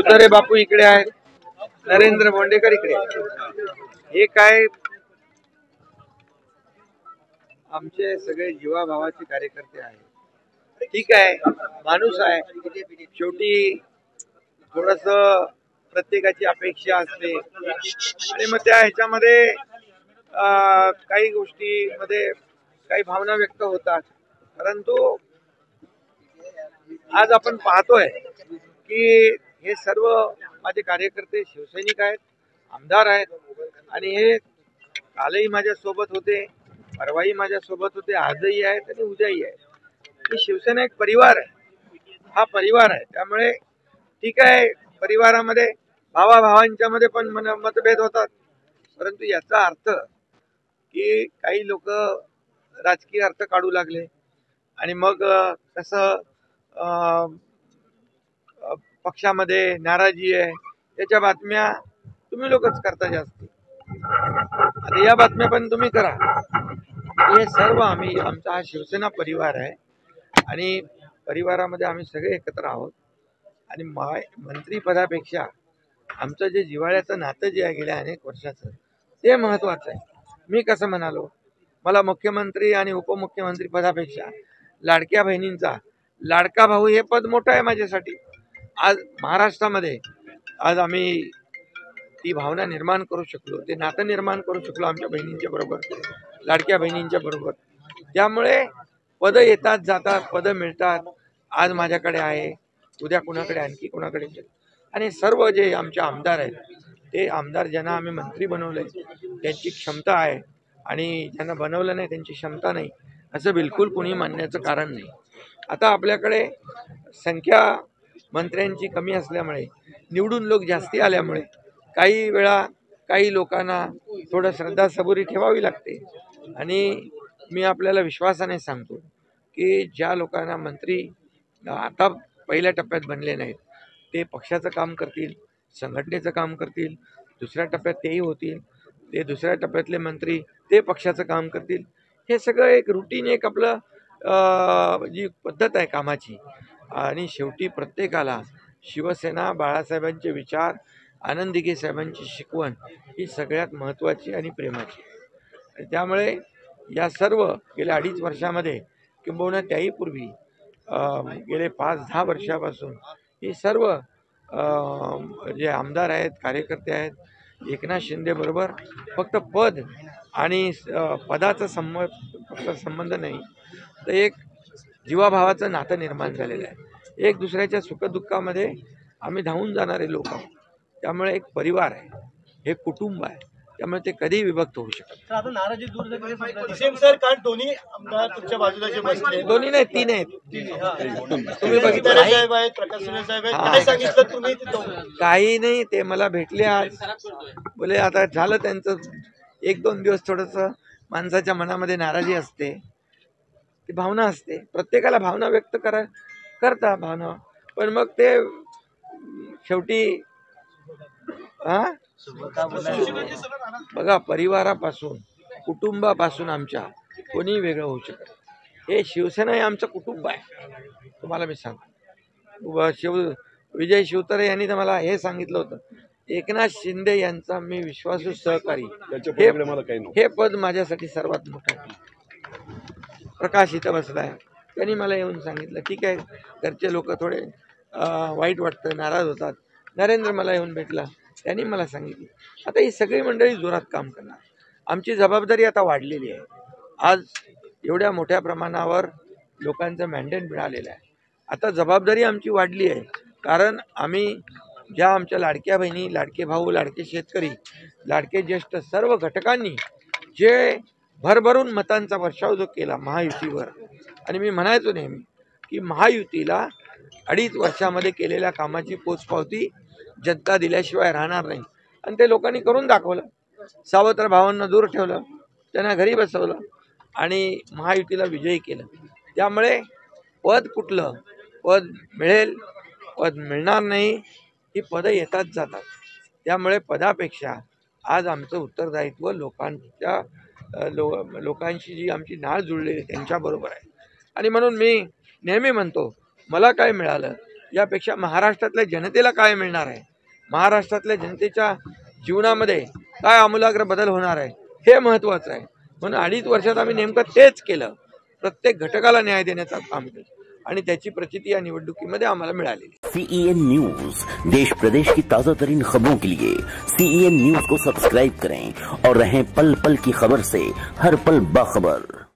शिवतारे बापू इकडे आहेत, नरेंद्र बोंडेकर इकडे आहेत. हे काय आमचे सगळे जीवाभावाचे कार्यकर्ते आहेत. ठीक आहे, माणूस आहे शेवटी, थोडस प्रत्येकाची अपेक्षा असते आणि मग त्या ह्याच्यामध्ये काही गोष्टीमध्ये काही भावना व्यक्त होतात. परंतु आज आपण पाहतोय की हे सर्व माझे कार्यकर्ते शिवसैनिक आहेत, आमदार आहेत आणि हे कालही माझ्या सोबत होते, परवाही माझ्या सोबत होते, आजही आहेत आणि उद्याही आहेत. ही शिवसेना एक परिवार आहे, हा परिवार आहे. त्यामुळे ठीक आहे, परिवारामध्ये भावाभावांच्या मध्ये पण मतभेद होतात, परंतु याचा अर्थ की काही लोक राजकीय अर्थ काढू लागले आणि मग कसं पक्षामध्ये नाराजी आहे त्याच्या बातम्या तुम्ही लोकच करता जास्त. आता या बातम्या पण तुम्ही करा. हे सर्व आमचा हा शिवसेना परिवार आहे आणि परिवारामध्ये आम्ही सगळे एकत्र आहोत. आणि मंत्रीपदापेक्षा आमचं जे जिव्हाळ्याचं नातं जे आहे गेल्या अनेक वर्षाचं, ते महत्वाचं आहे. मी कसं म्हणालो, मला मुख्यमंत्री आणि उपमुख्यमंत्री पदापेक्षा लाडक्या बहिणींचा लाडका भाऊ हे पद मोठं आहे माझ्यासाठी. आज महाराष्ट्रामध्ये आज आम्ही ती भावना निर्माण करू शकलो, ते नातं निर्माण करू शकलो आमच्या बहिणींच्या बरोबर, लाडक्या बहिणींच्या बरोबर. त्यामुळे पदं येतात जातात, पदं मिळतात. आज माझ्याकडे आहे, उद्या कुणाकडे आणखी कुणाकडे. आणि सर्व जे आमचे आमदार आहेत, ते आमदार ज्यांना आम्ही मंत्री बनवलंय त्यांची क्षमता आहे आणि ज्यांना बनवलं नाही त्यांची क्षमता नाही, असं बिलकुल कुणी मानण्याचं कारण नाही. आता आपल्याकडे संख्या मंत्र्यांची कमी असल्यामुळे, निवडून लोक जास्ती आल्यामुळे काही वेळा काही लोकांना थोडं श्रद्धासबुरी ठेवावी लागते. आणि मी आपल्याला विश्वासाने सांगतो की ज्या लोकांना मंत्री आता पहिल्या टप्प्यात बनले नाहीत, ते पक्षाचं काम करतील, संघटनेचं काम करतील, दुसऱ्या टप्प्यात तेही होतील. ते दुसऱ्या टप्प्यातले मंत्री ते पक्षाचं काम करतील. हे सगळं एक रुटीन, एक आपलं जी पद्धत आहे कामाची. आणि शेवटी प्रत्येकाला शिवसेना, बाळासाहेबांचे विचार, आनंद दिघे साहेबांची शिकवण ही सगळ्यात महत्त्वाची आणि प्रेमाची आहे. त्यामुळे या सर्व गेल्या 2.5 वर्षामध्ये किंबहुना त्याही पूर्वी गेले 5-10 वर्षापासून ही सर्व जे आमदार आहेत, कार्यकर्ते आहेत, एकनाथ शिंदे बरोबर फक्त पद आणि पदाचा संबंध नाही, तर एक जीवाभावाचं नातं निर्माण झालेलं आहे. एक दुसऱ्याच्या सुखदुःखामध्ये आम्ही धावून जाणारे लोक आहोत. त्यामुळे एक परिवार आहे, हे कुटुंब आहे. त्यामुळे ते कधीही विभक्त होऊ शकत. आता नाराजी दूर झाली सर, कारण दोन्ही आमदार तुमच्या बाजूला जे बसले, दोन्ही नाही, 3 आहेत. तुम्ही बघितलं साहेब आहेत, प्रकाश साहेब आहेत, काय सांगितलं तुम्ही? काही नाही, ते मला भेटले आज, बोले आता झालं त्यांचं. 1-2 दिवस थोडस माणसाच्या मनामध्ये नाराजी असते, ती भावना असते. प्रत्येकाला भावना व्यक्त करता भावना, पण मग ते शेवटी बघा, परिवारापासून, कुटुंबापासून आमच्या कोणी वेगळं होऊ शकत. हे शिवसेना हे आमचं कुटुंब आहे. तुम्हाला मी सांगतो, विजय शिवतारे यांनी तर मला हे सांगितलं होतं, एकनाथ शिंदे यांचा मी विश्वासू सहकारी, हे पद माझ्यासाठी सर्वात मोठं आहे. प्रकाश इथं बसलाय, त्यांनी मला येऊन सांगितलं, ठीक आहे, घरचे लोक थोडे वाईट वाटतं, नाराज होतात. नरेंद्र मला येऊन भेटला, त्यांनी मला सांगितलं. आता ही सगळी मंडळी जोरात काम करणार. आमची जबाबदारी आता वाढलेली आहे. आज एवढ्या मोठ्या प्रमाणावर लोकांचं मॅन्डेट मिळालेलं आहे. आता जबाबदारी आमची वाढली आहे, कारण आम्ही ज्या आमच्या लाडक्या बहिणी, लाडके भाऊ, लाडके शेतकरी, लाडके ज्येष्ठ सर्व घटकांनी जे भरभरून मतांचा वर्षाव जो केला महायुतीवर, आणि मी म्हणायचो नेहमी की महायुतीला 2.5 वर्षामध्ये केलेल्या कामाची पोचपावती जनता दिल्याशिवाय राहणार नाही. आणि ते लोकांनी करून दाखवलं. सावत्र भावांना दूर ठेवलं, त्यांना घरी बसवलं आणि महायुतीला विजयी केलं. त्यामुळे पद कुठलं, पद मिळेल, पद मिळणार नाही, ही पदं येतात जातात. त्यामुळे पदापेक्षा आज आमचं उत्तरदायित्व लोकांशी जी आमची नाळ जुळलेली त्यांच्याबरोबर आहे. आणि म्हणून मी नेहमी म्हणतो, मला काय मिळालं यापेक्षा महाराष्ट्रातल्या जनतेला काय मिळणार आहे, महाराष्ट्रातल्या जनतेच्या जीवनामध्ये काय आमूलाग्र बदल होणार आहे हे महत्त्वाचं आहे. म्हणून 2.5 वर्षात आम्ही नेमकं तेच केलं, प्रत्येक घटकाला न्याय देण्याचं काम केलं आणि त्याची प्रचिती या निवडणुकीमध्ये आम्हाला मिळाली. CEN न्यूज, देश प्रदेश की ताजा तरीन खबरों के लिए CEN न्यूज को सब्सक्राइब करें और रहें पल पल की खबर से हर पल बाखबर.